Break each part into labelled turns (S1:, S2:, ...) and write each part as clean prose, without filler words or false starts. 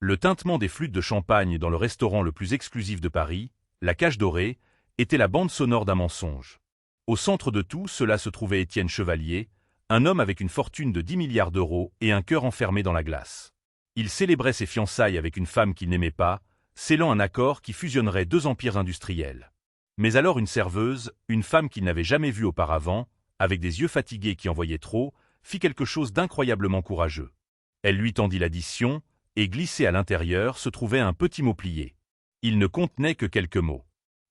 S1: Le tintement des flûtes de champagne dans le restaurant le plus exclusif de Paris, la Cage Dorée, était la bande sonore d'un mensonge. Au centre de tout cela se trouvait Étienne Chevalier, un homme avec une fortune de 10 milliards d'euros et un cœur enfermé dans la glace. Il célébrait ses fiançailles avec une femme qu'il n'aimait pas, scellant un accord qui fusionnerait deux empires industriels. Mais alors une serveuse, une femme qu'il n'avait jamais vue auparavant, avec des yeux fatigués qui en voyaient trop, fit quelque chose d'incroyablement courageux. Elle lui tendit l'addition, et glissé à l'intérieur se trouvait un petit mot plié. Il ne contenait que quelques mots.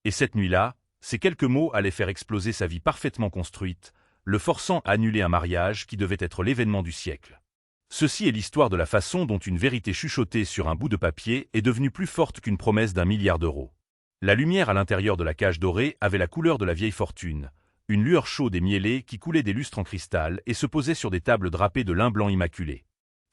S1: Et cette nuit-là, ces quelques mots allaient faire exploser sa vie parfaitement construite, le forçant à annuler un mariage qui devait être l'événement du siècle. Ceci est l'histoire de la façon dont une vérité chuchotée sur un bout de papier est devenue plus forte qu'une promesse d'1 milliard d'euros. La lumière à l'intérieur de la Cage Dorée avait la couleur de la vieille fortune, une lueur chaude et miellée qui coulait des lustres en cristal et se posait sur des tables drapées de lin blanc immaculé.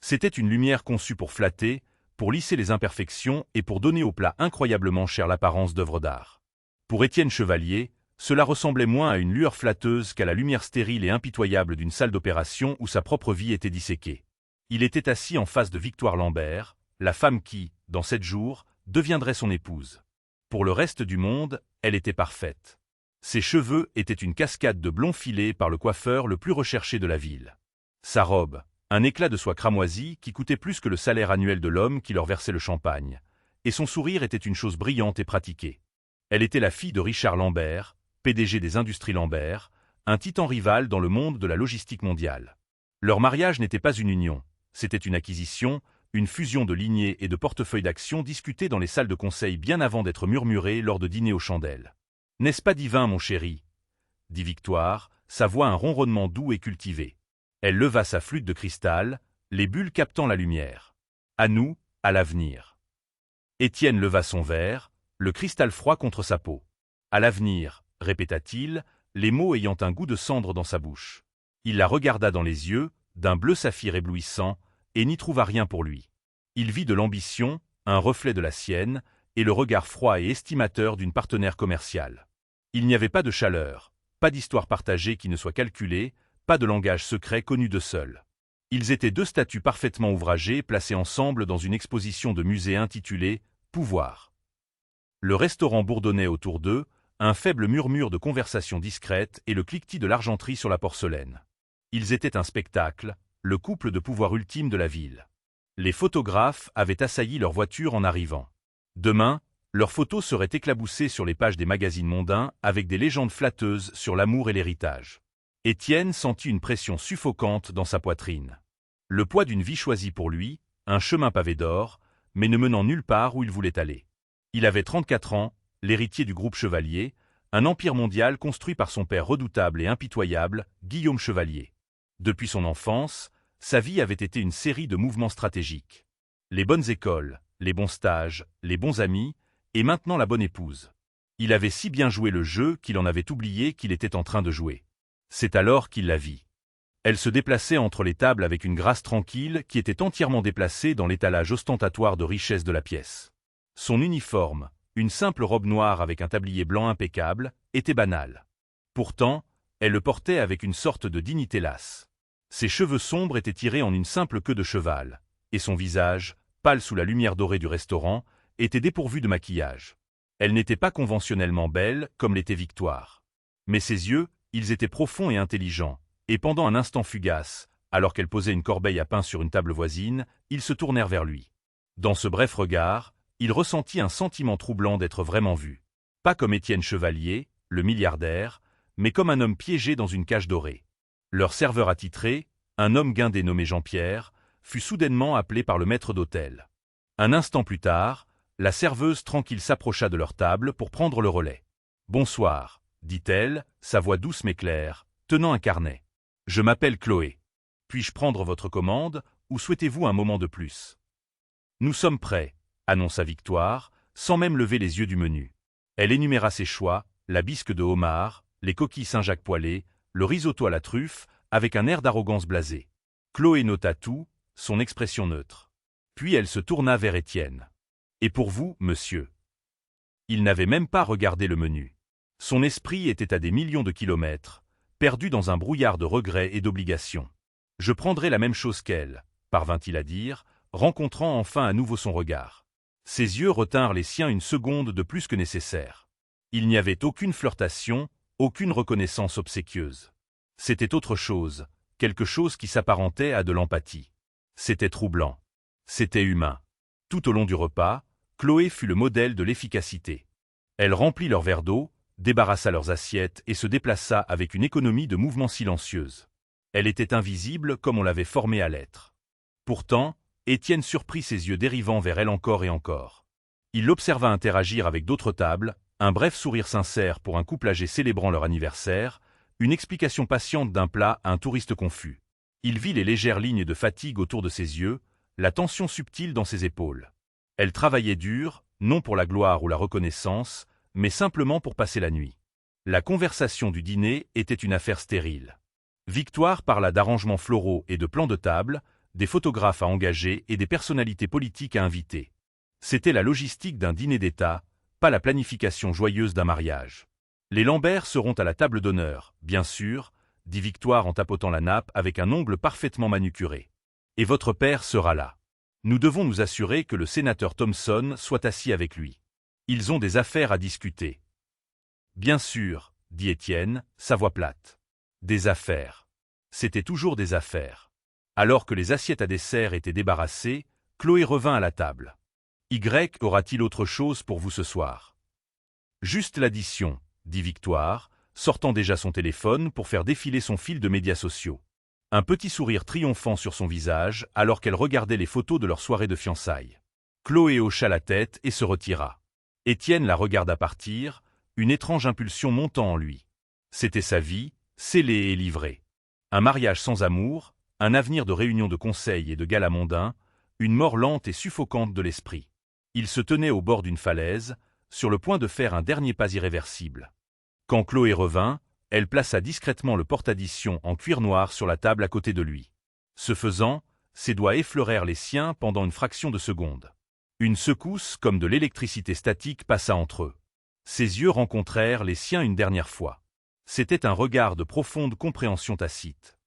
S1: C'était une lumière conçue pour flatter, pour lisser les imperfections et pour donner au plat incroyablement cher l'apparence d'œuvre d'art. Pour Étienne Chevalier, cela ressemblait moins à une lueur flatteuse qu'à la lumière stérile et impitoyable d'une salle d'opération où sa propre vie était disséquée. Il était assis en face de Victoire Lambert, la femme qui, dans 7 jours, deviendrait son épouse. Pour le reste du monde, elle était parfaite. Ses cheveux étaient une cascade de blonds filés par le coiffeur le plus recherché de la ville. Sa robe, un éclat de soie cramoisie qui coûtait plus que le salaire annuel de l'homme qui leur versait le champagne. Et son sourire était une chose brillante et pratiquée. Elle était la fille de Richard Lambert, PDG des Industries Lambert, un titan rival dans le monde de la logistique mondiale. Leur mariage n'était pas une union, c'était une acquisition, une fusion de lignées et de portefeuilles d'actions discutées dans les salles de conseil bien avant d'être murmurées lors de dîners aux chandelles. « N'est-ce pas divin, mon chéri ?» dit Victoire, sa voix un ronronnement doux et cultivé. Elle leva sa flûte de cristal, les bulles captant la lumière. « À nous, à l'avenir. » Étienne leva son verre, le cristal froid contre sa peau. « À l'avenir, » répéta-t-il, les mots ayant un goût de cendre dans sa bouche. Il la regarda dans les yeux, d'un bleu saphir éblouissant, et n'y trouva rien pour lui. Il vit de l'ambition, un reflet de la sienne, et le regard froid et estimateur d'une partenaire commerciale. Il n'y avait pas de chaleur, pas d'histoire partagée qui ne soit calculée, pas de langage secret connu d'eux seuls. Ils étaient deux statues parfaitement ouvragées placées ensemble dans une exposition de musée intitulée « Pouvoir ». Le restaurant bourdonnait autour d'eux, un faible murmure de conversation discrète et le cliquetis de l'argenterie sur la porcelaine. Ils étaient un spectacle, le couple de pouvoir ultime de la ville. Les photographes avaient assailli leur voiture en arrivant. Demain, leurs photos seraient éclaboussées sur les pages des magazines mondains avec des légendes flatteuses sur l'amour et l'héritage. Étienne sentit une pression suffocante dans sa poitrine. Le poids d'une vie choisie pour lui, un chemin pavé d'or, mais ne menant nulle part où il voulait aller. Il avait 34 ans, l'héritier du groupe Chevalier, un empire mondial construit par son père redoutable et impitoyable, Guillaume Chevalier. Depuis son enfance, sa vie avait été une série de mouvements stratégiques. Les bonnes écoles, les bons stages, les bons amis, et maintenant la bonne épouse. Il avait si bien joué le jeu qu'il en avait oublié qu'il était en train de jouer. C'est alors qu'il la vit. Elle se déplaçait entre les tables avec une grâce tranquille qui était entièrement déplacée dans l'étalage ostentatoire de richesse de la pièce. Son uniforme, une simple robe noire avec un tablier blanc impeccable, était banal. Pourtant, elle le portait avec une sorte de dignité lasse. Ses cheveux sombres étaient tirés en une simple queue de cheval, et son visage, pâle sous la lumière dorée du restaurant, était dépourvu de maquillage. Elle n'était pas conventionnellement belle, comme l'était Victoire. Mais ses yeux, ils étaient profonds et intelligents, et pendant un instant fugace, alors qu'elle posait une corbeille à pain sur une table voisine, ils se tournèrent vers lui. Dans ce bref regard, il ressentit un sentiment troublant d'être vraiment vu. Pas comme Étienne Chevalier, le milliardaire, mais comme un homme piégé dans une cage dorée. Leur serveur attitré, un homme guindé nommé Jean-Pierre, fut soudainement appelé par le maître d'hôtel. Un instant plus tard, la serveuse tranquille s'approcha de leur table pour prendre le relais. « Bonsoir », dit-elle, sa voix douce mais claire, tenant un carnet. « Je m'appelle Chloé. Puis-je prendre votre commande, ou souhaitez-vous un moment de plus ?»« Nous sommes prêts », annonça Victoire, sans même lever les yeux du menu. Elle énuméra ses choix, la bisque de homard, les coquilles Saint-Jacques poêlées, le risotto à la truffe, avec un air d'arrogance blasée. Chloé nota tout, son expression neutre. Puis elle se tourna vers Étienne. « Et pour vous, monsieur ?» Il n'avait même pas regardé le menu. Son esprit était à des millions de kilomètres, perdu dans un brouillard de regrets et d'obligations. « Je prendrai la même chose qu'elle », parvint-il à dire, rencontrant enfin à nouveau son regard. Ses yeux retinrent les siens une seconde de plus que nécessaire. Il n'y avait aucune flirtation, aucune reconnaissance obséquieuse. C'était autre chose, quelque chose qui s'apparentait à de l'empathie. C'était troublant. C'était humain. Tout au long du repas, Chloé fut le modèle de l'efficacité. Elle remplit leur verre d'eau, débarrassa leurs assiettes et se déplaça avec une économie de mouvements silencieuse. Elle était invisible comme on l'avait formée à l'être. Pourtant, Étienne surprit ses yeux dérivant vers elle encore et encore. Il l'observa interagir avec d'autres tables, un bref sourire sincère pour un couple âgé célébrant leur anniversaire, une explication patiente d'un plat à un touriste confus. Il vit les légères lignes de fatigue autour de ses yeux, la tension subtile dans ses épaules. Elle travaillait dur, non pour la gloire ou la reconnaissance, mais simplement pour passer la nuit. La conversation du dîner était une affaire stérile. Victoire parla d'arrangements floraux et de plans de table, des photographes à engager et des personnalités politiques à inviter. C'était la logistique d'un dîner d'État, pas la planification joyeuse d'un mariage. Les Lambert seront à la table d'honneur, bien sûr, dit Victoire en tapotant la nappe avec un ongle parfaitement manucuré. Et votre père sera là. Nous devons nous assurer que le sénateur Thompson soit assis avec lui. Ils ont des affaires à discuter. Bien sûr, dit Étienne, sa voix plate. Des affaires. C'était toujours des affaires. Alors que les assiettes à dessert étaient débarrassées, Chloé revint à la table. Y aura-t-il autre chose pour vous ce soir? Juste l'addition, dit Victoire, sortant déjà son téléphone pour faire défiler son fil de médias sociaux. Un petit sourire triomphant sur son visage alors qu'elle regardait les photos de leur soirée de fiançailles. Chloé hocha la tête et se retira. Étienne la regarda partir, une étrange impulsion montant en lui. C'était sa vie, scellée et livrée. Un mariage sans amour, un avenir de réunions de conseils et de galas mondains, une mort lente et suffocante de l'esprit. Il se tenait au bord d'une falaise, sur le point de faire un dernier pas irréversible. Quand Chloé revint, elle plaça discrètement le porte-addition en cuir noir sur la table à côté de lui. Ce faisant, ses doigts effleurèrent les siens pendant une fraction de seconde. Une secousse comme de l'électricité statique passa entre eux. Ses yeux rencontrèrent les siens une dernière fois. C'était un regard de profonde compréhension tacite.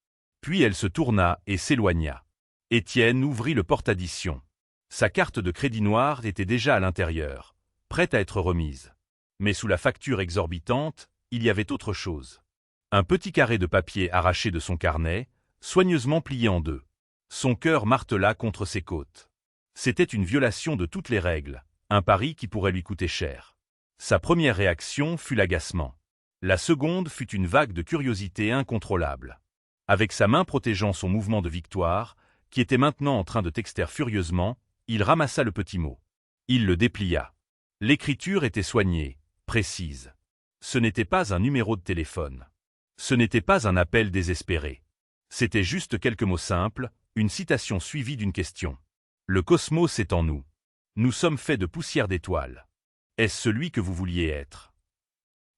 S1: Puis elle se tourna et s'éloigna. Étienne ouvrit le porte-addition. Sa carte de crédit noire était déjà à l'intérieur, prête à être remise. Mais sous la facture exorbitante, il y avait autre chose. Un petit carré de papier arraché de son carnet, soigneusement plié en deux. Son cœur martela contre ses côtes. C'était une violation de toutes les règles, un pari qui pourrait lui coûter cher. Sa première réaction fut l'agacement. La seconde fut une vague de curiosité incontrôlable. Avec sa main protégeant son mouvement de Victoire, qui était maintenant en train de texter furieusement, il ramassa le petit mot. Il le déplia. L'écriture était soignée, précise. Ce n'était pas un numéro de téléphone. Ce n'était pas un appel désespéré. C'était juste quelques mots simples, une citation suivie d'une question. Le cosmos est en nous. Nous sommes faits de poussière d'étoiles. Est-ce celui que vous vouliez être?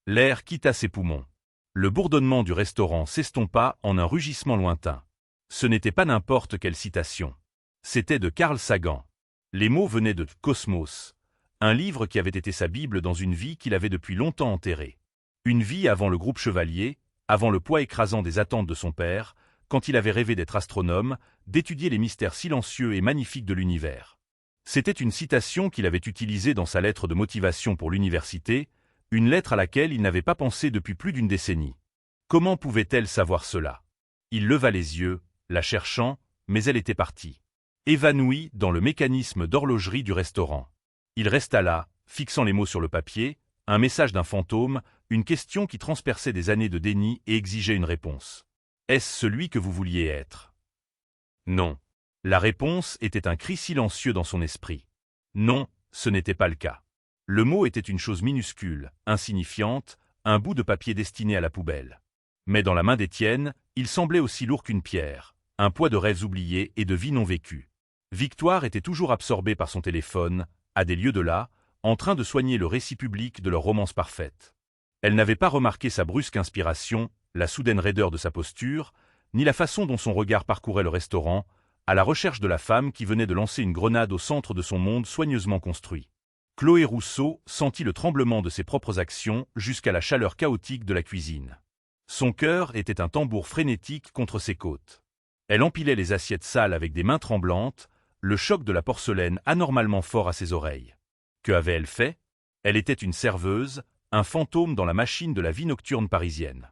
S1: L'air quitta ses poumons. Le bourdonnement du restaurant s'estompa en un rugissement lointain. Ce n'était pas n'importe quelle citation. C'était de Carl Sagan. Les mots venaient de Cosmos, un livre qui avait été sa Bible dans une vie qu'il avait depuis longtemps enterrée. Une vie avant le groupe Chevalier, avant le poids écrasant des attentes de son père, quand il avait rêvé d'être astronome, d'étudier les mystères silencieux et magnifiques de l'univers. C'était une citation qu'il avait utilisée dans sa lettre de motivation pour l'université, une lettre à laquelle il n'avait pas pensé depuis plus d'une décennie. Comment pouvait-elle savoir cela? Il leva les yeux, la cherchant, mais elle était partie. Évanouie dans le mécanisme d'horlogerie du restaurant. Il resta là, fixant les mots sur le papier, un message d'un fantôme, une question qui transperçait des années de déni et exigeait une réponse. Est-ce celui que vous vouliez être? Non. La réponse était un cri silencieux dans son esprit. Non, ce n'était pas le cas. Le mot était une chose minuscule, insignifiante, un bout de papier destiné à la poubelle. Mais dans la main d'Étienne, il semblait aussi lourd qu'une pierre, un poids de rêves oubliés et de vies non vécues. Victoire était toujours absorbée par son téléphone, à des lieues de là, en train de soigner le récit public de leur romance parfaite. Elle n'avait pas remarqué sa brusque inspiration, la soudaine raideur de sa posture, ni la façon dont son regard parcourait le restaurant, à la recherche de la femme qui venait de lancer une grenade au centre de son monde soigneusement construit. Chloé Rousseau sentit le tremblement de ses propres actions jusqu'à la chaleur chaotique de la cuisine. Son cœur était un tambour frénétique contre ses côtes. Elle empilait les assiettes sales avec des mains tremblantes, le choc de la porcelaine anormalement fort à ses oreilles. Que avait-elle fait? Elle était une serveuse, un fantôme dans la machine de la vie nocturne parisienne.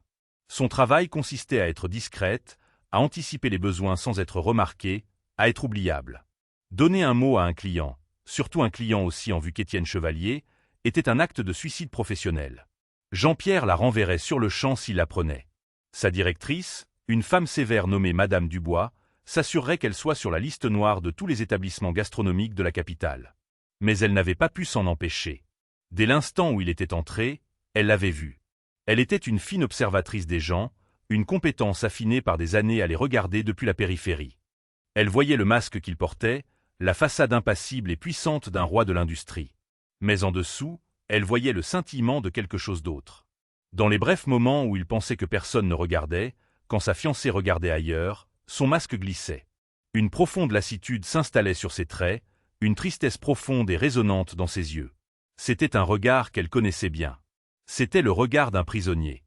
S1: Son travail consistait à être discrète, à anticiper les besoins sans être remarquée, à être oubliable. Donner un mot à un client, surtout un client aussi en vue qu'Étienne Chevalier, était un acte de suicide professionnel. Jean-Pierre la renverrait sur le champ s'il l'apprenait. Sa directrice, une femme sévère nommée Madame Dubois, s'assurerait qu'elle soit sur la liste noire de tous les établissements gastronomiques de la capitale. Mais elle n'avait pas pu s'en empêcher. Dès l'instant où il était entré, elle l'avait vu. Elle était une fine observatrice des gens, une compétence affinée par des années à les regarder depuis la périphérie. Elle voyait le masque qu'il portait, la façade impassible et puissante d'un roi de l'industrie. Mais en dessous, elle voyait le scintillement de quelque chose d'autre. Dans les brefs moments où il pensait que personne ne regardait, quand sa fiancée regardait ailleurs, son masque glissait. Une profonde lassitude s'installait sur ses traits, une tristesse profonde et résonnante dans ses yeux. C'était un regard qu'elle connaissait bien. C'était le regard d'un prisonnier.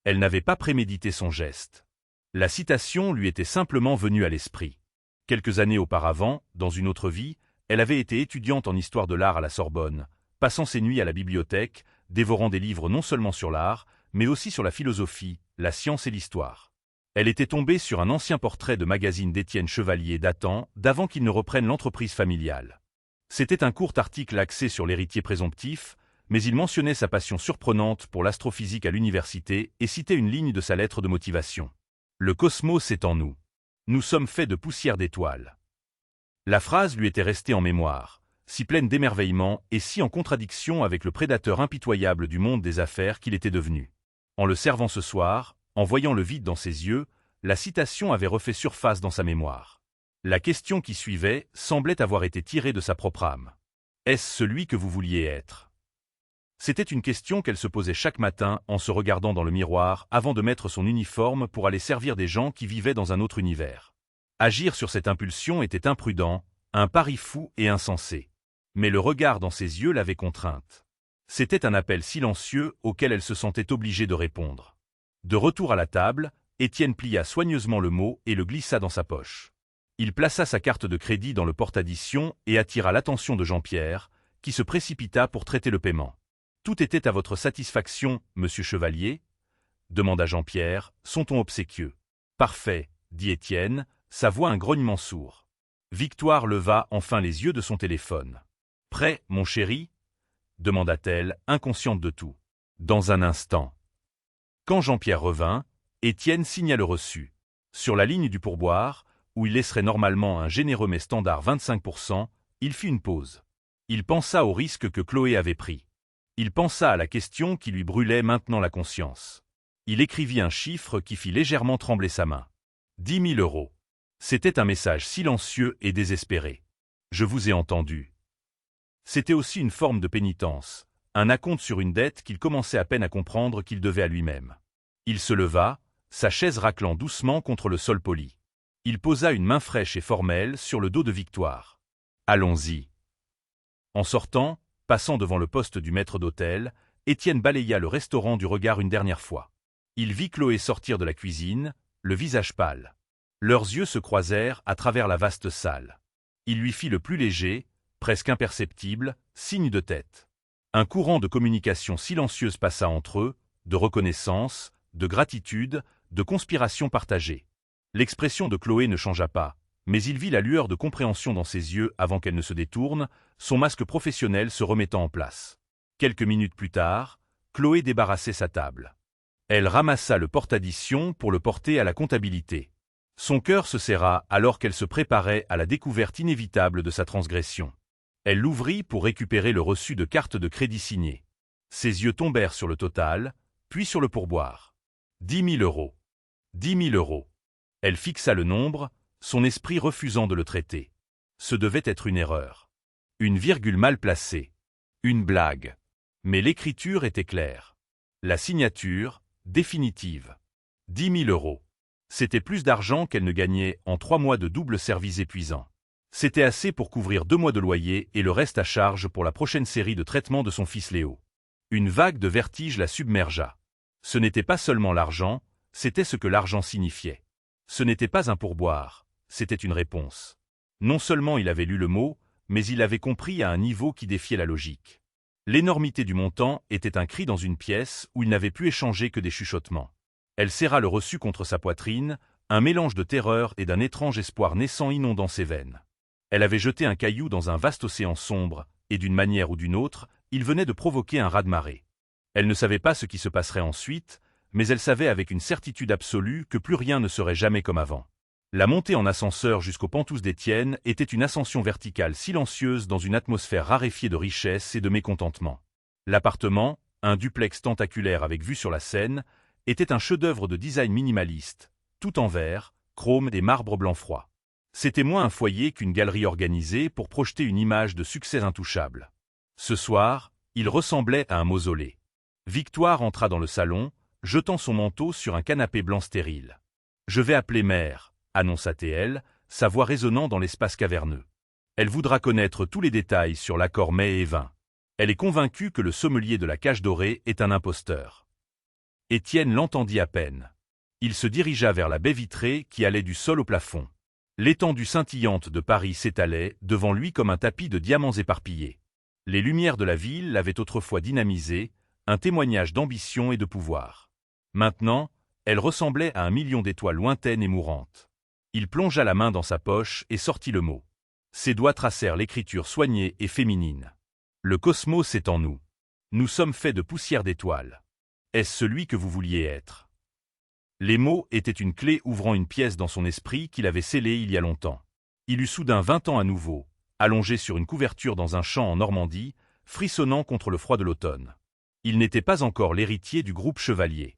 S1: Elle n'avait pas prémédité son geste. La citation lui était simplement venue à l'esprit. Quelques années auparavant, dans une autre vie, elle avait été étudiante en histoire de l'art à la Sorbonne, passant ses nuits à la bibliothèque, dévorant des livres non seulement sur l'art, mais aussi sur la philosophie, la science et l'histoire. Elle était tombée sur un ancien portrait de magazine d'Étienne Chevalier datant d'avant qu'il ne reprenne l'entreprise familiale. C'était un court article axé sur l'héritier présomptif, mais il mentionnait sa passion surprenante pour l'astrophysique à l'université et citait une ligne de sa lettre de motivation. « Le cosmos est en nous. Nous sommes faits de poussière d'étoiles. » La phrase lui était restée en mémoire, si pleine d'émerveillement et si en contradiction avec le prédateur impitoyable du monde des affaires qu'il était devenu. En le servant ce soir, en voyant le vide dans ses yeux, la citation avait refait surface dans sa mémoire. La question qui suivait semblait avoir été tirée de sa propre âme. Est-ce celui que vous vouliez être? C'était une question qu'elle se posait chaque matin en se regardant dans le miroir avant de mettre son uniforme pour aller servir des gens qui vivaient dans un autre univers. Agir sur cette impulsion était imprudent, un pari fou et insensé. Mais le regard dans ses yeux l'avait contrainte. C'était un appel silencieux auquel elle se sentait obligée de répondre. De retour à la table, Étienne plia soigneusement le mot et le glissa dans sa poche. Il plaça sa carte de crédit dans le porte-addition et attira l'attention de Jean-Pierre, qui se précipita pour traiter le paiement. « Tout était à votre satisfaction, monsieur Chevalier ?» demanda Jean-Pierre, son ton obséquieux. « Parfait, » dit Étienne, sa voix un grognement sourd. Victoire leva enfin les yeux de son téléphone. « Prêt, mon chéri ?» demanda-t-elle, inconsciente de tout. « Dans un instant. » Quand Jean-Pierre revint, Étienne signa le reçu. Sur la ligne du pourboire, où il laisserait normalement un généreux mais standard 25%, il fit une pause. Il pensa au risque que Chloé avait pris. Il pensa à la question qui lui brûlait maintenant la conscience. Il écrivit un chiffre qui fit légèrement trembler sa main. 10 000 €. C'était un message silencieux et désespéré. « Je vous ai entendu. » C'était aussi une forme de pénitence, un acompte sur une dette qu'il commençait à peine à comprendre qu'il devait à lui-même. Il se leva, sa chaise raclant doucement contre le sol poli. Il posa une main fraîche et formelle sur le dos de Victoire. « Allons-y. » En sortant, passant devant le poste du maître d'hôtel, Étienne balaya le restaurant du regard une dernière fois. Il vit Chloé sortir de la cuisine, le visage pâle. Leurs yeux se croisèrent à travers la vaste salle. Il lui fit le plus léger, presque imperceptible, signe de tête. Un courant de communication silencieuse passa entre eux, de reconnaissance, de gratitude, de conspiration partagée. L'expression de Chloé ne changea pas, mais il vit la lueur de compréhension dans ses yeux avant qu'elle ne se détourne, son masque professionnel se remettant en place. Quelques minutes plus tard, Chloé débarrassait sa table. Elle ramassa le porte-addition pour le porter à la comptabilité. Son cœur se serra alors qu'elle se préparait à la découverte inévitable de sa transgression. Elle l'ouvrit pour récupérer le reçu de carte de crédit signée. Ses yeux tombèrent sur le total, puis sur le pourboire. 10 000 €. 10 000 €. Elle fixa le nombre, son esprit refusant de le traiter. Ce devait être une erreur. Une virgule mal placée. Une blague. Mais l'écriture était claire. La signature, définitive. 10 000 €. C'était plus d'argent qu'elle ne gagnait en 3 mois de double service épuisant. C'était assez pour couvrir 2 mois de loyer et le reste à charge pour la prochaine série de traitements de son fils Léo. Une vague de vertige la submergea. Ce n'était pas seulement l'argent, c'était ce que l'argent signifiait. Ce n'était pas un pourboire, c'était une réponse. Non seulement il avait lu le mot, mais il l'avait compris à un niveau qui défiait la logique. L'énormité du montant était un cri dans une pièce où il n'avait pu échanger que des chuchotements. Elle serra le reçu contre sa poitrine, un mélange de terreur et d'un étrange espoir naissant inondant ses veines. Elle avait jeté un caillou dans un vaste océan sombre, et d'une manière ou d'une autre, il venait de provoquer un raz-de-marée. Elle ne savait pas ce qui se passerait ensuite, mais elle savait avec une certitude absolue que plus rien ne serait jamais comme avant. La montée en ascenseur jusqu'aux pentouses d'Étienne était une ascension verticale silencieuse dans une atmosphère raréfiée de richesse et de mécontentement. L'appartement, un duplex tentaculaire avec vue sur la Seine, était un chef-d'œuvre de design minimaliste, tout en verre, chrome et marbre blanc froid. C'était moins un foyer qu'une galerie organisée pour projeter une image de succès intouchable. Ce soir, il ressemblait à un mausolée. Victoire entra dans le salon, jetant son manteau sur un canapé blanc stérile. « Je vais appeler mère », annonça-t-elle, sa voix résonnant dans l'espace caverneux. Elle voudra connaître tous les détails sur l'accord mets et vin. Elle est convaincue que le sommelier de la Cage Dorée est un imposteur. Étienne l'entendit à peine. Il se dirigea vers la baie vitrée qui allait du sol au plafond. L'étendue scintillante de Paris s'étalait devant lui comme un tapis de diamants éparpillés. Les lumières de la ville l'avaient autrefois dynamisé, un témoignage d'ambition et de pouvoir. Maintenant, elle ressemblait à un million d'étoiles lointaines et mourantes. Il plongea la main dans sa poche et sortit le mot. Ses doigts tracèrent l'écriture soignée et féminine. Le cosmos est en nous. Nous sommes faits de poussière d'étoiles. Est-ce celui que vous vouliez être? Les mots étaient une clé ouvrant une pièce dans son esprit qu'il avait scellée il y a longtemps. Il eut soudain 20 ans à nouveau, allongé sur une couverture dans un champ en Normandie, frissonnant contre le froid de l'automne. Il n'était pas encore l'héritier du groupe Chevalier.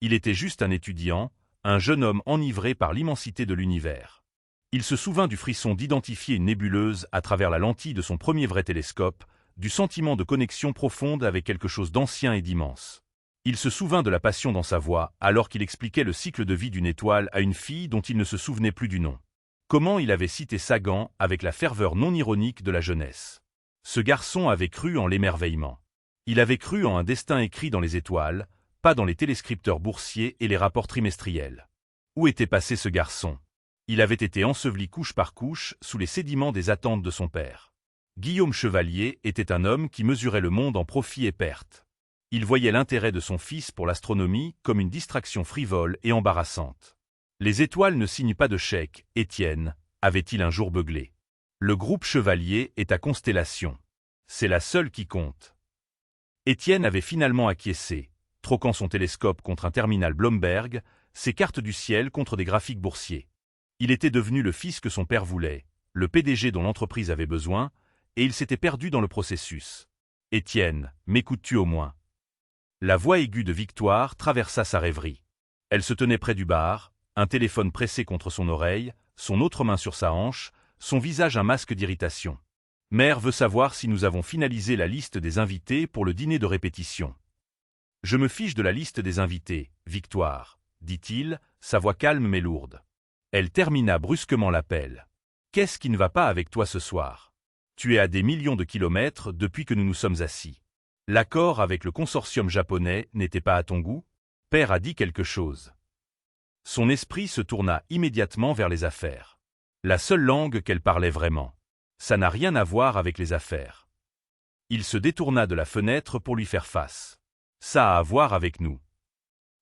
S1: Il était juste un étudiant, un jeune homme enivré par l'immensité de l'univers. Il se souvint du frisson d'identifier une nébuleuse à travers la lentille de son premier vrai télescope, du sentiment de connexion profonde avec quelque chose d'ancien et d'immense. Il se souvint de la passion dans sa voix alors qu'il expliquait le cycle de vie d'une étoile à une fille dont il ne se souvenait plus du nom. Comment il avait cité Sagan avec la ferveur non ironique de la jeunesse. Ce garçon avait cru en l'émerveillement. Il avait cru en un destin écrit dans les étoiles, pas dans les téléscripteurs boursiers et les rapports trimestriels. Où était passé ce garçon? Il avait été enseveli couche par couche sous les sédiments des attentes de son père. Guillaume Chevalier était un homme qui mesurait le monde en profit et perte. Il voyait l'intérêt de son fils pour l'astronomie comme une distraction frivole et embarrassante. Les étoiles ne signent pas de chèque, Étienne, avait-il un jour beuglé. Le groupe Chevalier est à constellation. C'est la seule qui compte. Étienne avait finalement acquiescé, troquant son télescope contre un terminal Bloomberg, ses cartes du ciel contre des graphiques boursiers. Il était devenu le fils que son père voulait, le PDG dont l'entreprise avait besoin, et il s'était perdu dans le processus. « Étienne, m'écoutes-tu au moins ?» La voix aiguë de Victoire traversa sa rêverie. Elle se tenait près du bar, un téléphone pressé contre son oreille, son autre main sur sa hanche, son visage un masque d'irritation. « Mère veut savoir si nous avons finalisé la liste des invités pour le dîner de répétition. »« Je me fiche de la liste des invités, Victoire, » dit-il, sa voix calme mais lourde. Elle termina brusquement l'appel. « Qu'est-ce qui ne va pas avec toi ce soir? Tu es à des millions de kilomètres depuis que nous nous sommes assis. L'accord avec le consortium japonais n'était pas à ton goût? Père a dit quelque chose. » Son esprit se tourna immédiatement vers les affaires. La seule langue qu'elle parlait vraiment. Ça n'a rien à voir avec les affaires. Il se détourna de la fenêtre pour lui faire face. Ça a à voir avec nous.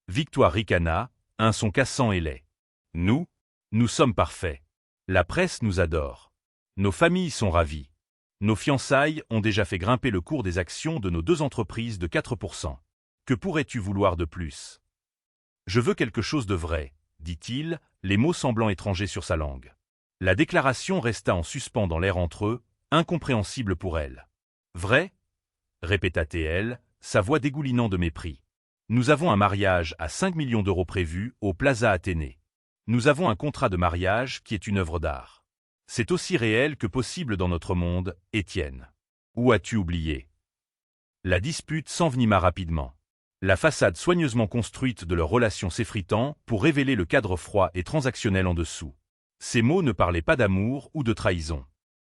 S1: Victoire ricana, un son cassant et laid. Nous sommes parfaits. La presse nous adore. Nos familles sont ravies. Nos fiançailles ont déjà fait grimper le cours des actions de nos deux entreprises de 4%. Que pourrais-tu vouloir de plus? Je veux quelque chose de vrai, dit-il, les mots semblant étrangers sur sa langue. La déclaration resta en suspens dans l'air entre eux, incompréhensible pour elle. Vrai? Répéta-t-elle, sa voix dégoulinant de mépris. Nous avons un mariage à 5 millions d'euros prévu au Plaza Athénée. Nous avons un contrat de mariage qui est une œuvre d'art. C'est aussi réel que possible dans notre monde, Étienne. Où as-tu oublié? La dispute s'envenima rapidement. La façade soigneusement construite de leur relation s'effritant pour révéler le cadre froid et transactionnel en dessous. Ces mots ne parlaient pas d'amour ou de trahison.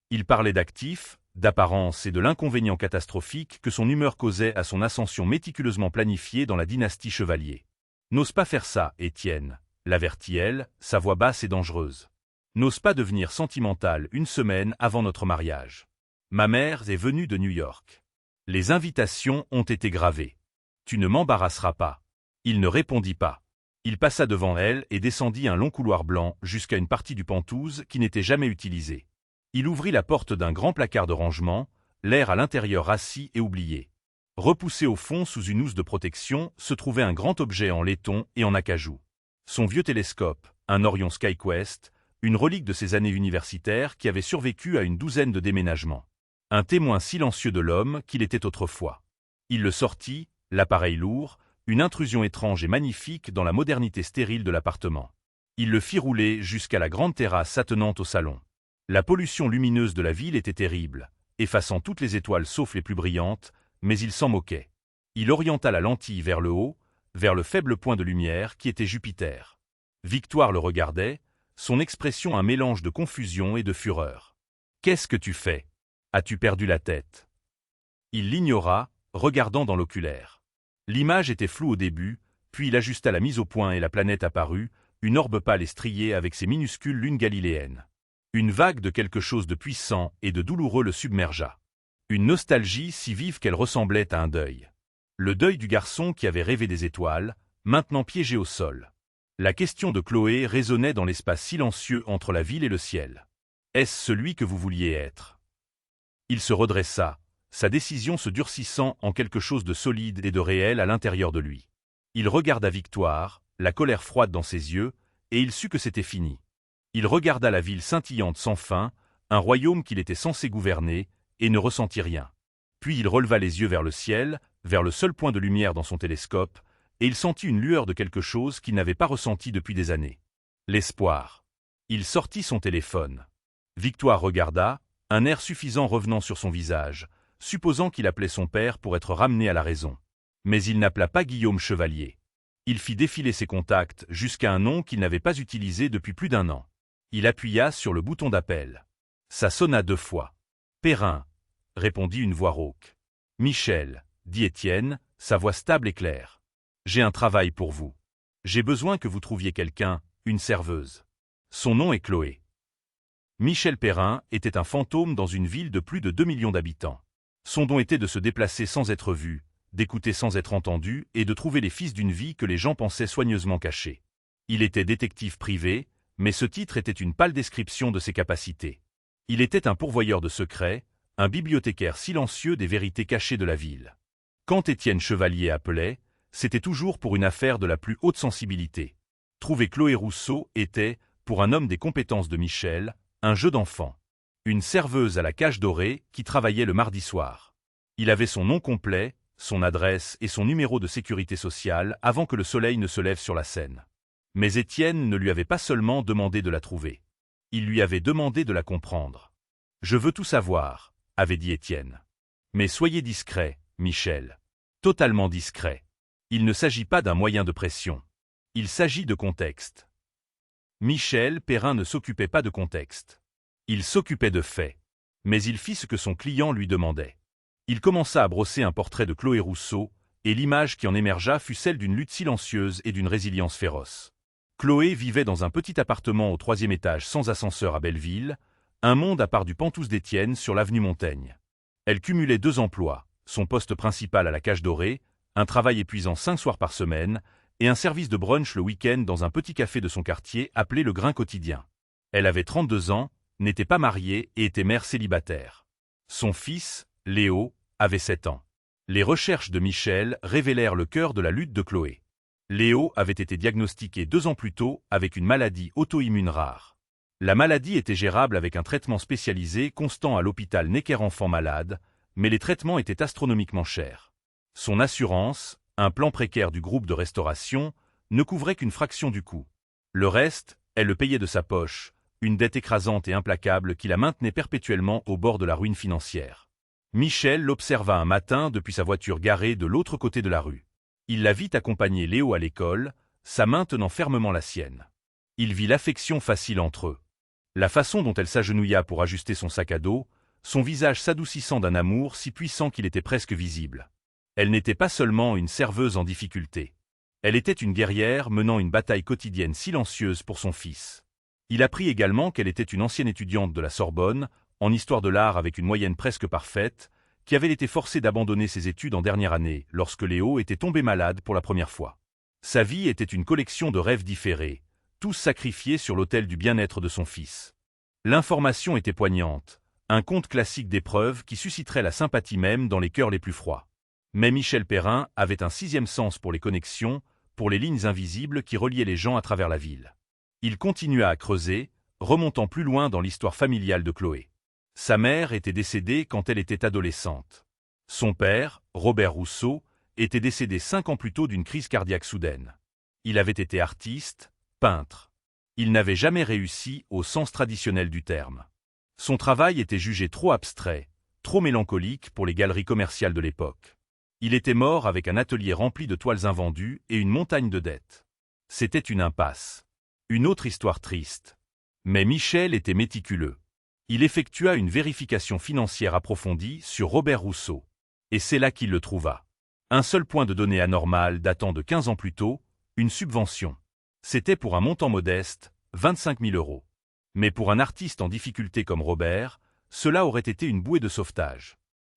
S1: Ils parlaient d'actifs, d'apparence et de l'inconvénient catastrophique que son humeur causait à son ascension méticuleusement planifiée dans la dynastie Chevalier. « N'ose pas faire ça, Étienne, » l'avertit-elle, sa voix basse et dangereuse. « N'ose pas devenir sentimentale une semaine avant notre mariage. Ma mère est venue de New York. Les invitations ont été gravées. Tu ne m'embarrasseras pas. Il ne répondit pas. Il passa devant elle et descendit un long couloir blanc jusqu'à une partie du penthouse qui n'était jamais utilisée. Il ouvrit la porte d'un grand placard de rangement, l'air à l'intérieur rassis et oublié. Repoussé au fond sous une housse de protection, se trouvait un grand objet en laiton et en acajou. Son vieux télescope, un Orion SkyQuest, une relique de ses années universitaires qui avait survécu à une douzaine de déménagements. Un témoin silencieux de l'homme qu'il était autrefois. Il le sortit, l'appareil lourd, une intrusion étrange et magnifique dans la modernité stérile de l'appartement. Il le fit rouler jusqu'à la grande terrasse attenante au salon. La pollution lumineuse de la ville était terrible, effaçant toutes les étoiles sauf les plus brillantes, mais il s'en moquait. Il orienta la lentille vers le haut, vers le faible point de lumière qui était Jupiter. Victoire le regardait, son expression un mélange de confusion et de fureur. « Qu'est-ce que tu fais? As-tu perdu la tête ?» Il l'ignora, regardant dans l'oculaire. L'image était floue au début, puis il ajusta la mise au point et la planète apparut, une orbe pâle et striée avec ses minuscules lunes galiléennes. Une vague de quelque chose de puissant et de douloureux le submergea. Une nostalgie si vive qu'elle ressemblait à un deuil. Le deuil du garçon qui avait rêvé des étoiles, maintenant piégé au sol. La question de Chloé résonnait dans l'espace silencieux entre la ville et le ciel. Est-ce celui que vous vouliez être? Il se redressa, sa décision se durcissant en quelque chose de solide et de réel à l'intérieur de lui. Il regarda Victoire, la colère froide dans ses yeux, et il sut que c'était fini. Il regarda la ville scintillante sans fin, un royaume qu'il était censé gouverner, et ne ressentit rien. Puis il releva les yeux vers le ciel, vers le seul point de lumière dans son télescope, et il sentit une lueur de quelque chose qu'il n'avait pas ressenti depuis des années. L'espoir. Il sortit son téléphone. Victoire regarda, un air suffisant revenant sur son visage, supposant qu'il appelait son père pour être ramené à la raison. Mais il n'appela pas Guillaume Chevalier. Il fit défiler ses contacts jusqu'à un nom qu'il n'avait pas utilisé depuis plus d'un an. Il appuya sur le bouton d'appel. Ça sonna 2 fois. « Perrin », répondit une voix rauque. « Michel », dit Étienne, sa voix stable et claire. « J'ai un travail pour vous. J'ai besoin que vous trouviez quelqu'un, une serveuse. Son nom est Chloé. » Michel Perrin était un fantôme dans une ville de plus de 2 millions d'habitants. Son don était de se déplacer sans être vu, d'écouter sans être entendu et de trouver les fils d'une vie que les gens pensaient soigneusement cachée. Il était détective privé, mais ce titre était une pâle description de ses capacités. Il était un pourvoyeur de secrets, un bibliothécaire silencieux des vérités cachées de la ville. Quand Étienne Chevalier appelait, c'était toujours pour une affaire de la plus haute sensibilité. Trouver Chloé Rousseau était, pour un homme des compétences de Michel, un jeu d'enfant. Une serveuse à la cage dorée qui travaillait le mardi soir. Il avait son nom complet, son adresse et son numéro de sécurité sociale avant que le soleil ne se lève sur la scène. Mais Étienne ne lui avait pas seulement demandé de la trouver. Il lui avait demandé de la comprendre. « Je veux tout savoir », avait dit Étienne. « Mais soyez discret, Michel. Totalement discret. Il ne s'agit pas d'un moyen de pression. Il s'agit de contexte. » Michel Perrin ne s'occupait pas de contexte. Il s'occupait de faits. Mais il fit ce que son client lui demandait. Il commença à brosser un portrait de Chloé Rousseau, et l'image qui en émergea fut celle d'une lutte silencieuse et d'une résilience féroce. Chloé vivait dans un petit appartement au 3e étage sans ascenseur à Belleville, un monde à part du Penthouse d'Étienne sur l'avenue Montaigne. Elle cumulait 2 emplois, son poste principal à la Cage Dorée, un travail épuisant 5 soirs par semaine, et un service de brunch le week-end dans un petit café de son quartier appelé Le Grain Quotidien. Elle avait 32 ans, n'était pas mariée et était mère célibataire. Son fils, Léo, avait 7 ans. Les recherches de Michel révélèrent le cœur de la lutte de Chloé. Léo avait été diagnostiqué 2 ans plus tôt avec une maladie auto-immune rare. La maladie était gérable avec un traitement spécialisé constant à l'hôpital Necker-Enfants Malades, mais les traitements étaient astronomiquement chers. Son assurance, un plan précaire du groupe de restauration, ne couvrait qu'une fraction du coût. Le reste, elle le payait de sa poche, une dette écrasante et implacable qui la maintenait perpétuellement au bord de la ruine financière. Michel l'observa un matin depuis sa voiture garée de l'autre côté de la rue. Il la vit accompagner Léo à l'école, sa main tenant fermement la sienne. Il vit l'affection facile entre eux. La façon dont elle s'agenouilla pour ajuster son sac à dos, son visage s'adoucissant d'un amour si puissant qu'il était presque visible. Elle n'était pas seulement une serveuse en difficulté. Elle était une guerrière menant une bataille quotidienne silencieuse pour son fils. Il apprit également qu'elle était une ancienne étudiante de la Sorbonne, en histoire de l'art avec une moyenne presque parfaite, qui avait été forcée d'abandonner ses études en dernière année lorsque Léo était tombé malade pour la première fois. Sa vie était une collection de rêves différés, tous sacrifiés sur l'autel du bien-être de son fils. L'information était poignante, un conte classique d'épreuves qui susciterait la sympathie même dans les cœurs les plus froids. Mais Michel Perrin avait un sixième sens pour les connexions, pour les lignes invisibles qui reliaient les gens à travers la ville. Il continua à creuser, remontant plus loin dans l'histoire familiale de Chloé. Sa mère était décédée quand elle était adolescente. Son père, Robert Rousseau, était décédé 5 ans plus tôt d'une crise cardiaque soudaine. Il avait été artiste, peintre. Il n'avait jamais réussi au sens traditionnel du terme. Son travail était jugé trop abstrait, trop mélancolique pour les galeries commerciales de l'époque. Il était mort avec un atelier rempli de toiles invendues et une montagne de dettes. C'était une impasse. Une autre histoire triste. Mais Michel était méticuleux. Il effectua une vérification financière approfondie sur Robert Rousseau. Et c'est là qu'il le trouva. Un seul point de données anormal datant de 15 ans plus tôt, une subvention. C'était pour un montant modeste, 25 000 €. Mais pour un artiste en difficulté comme Robert, cela aurait été une bouée de sauvetage.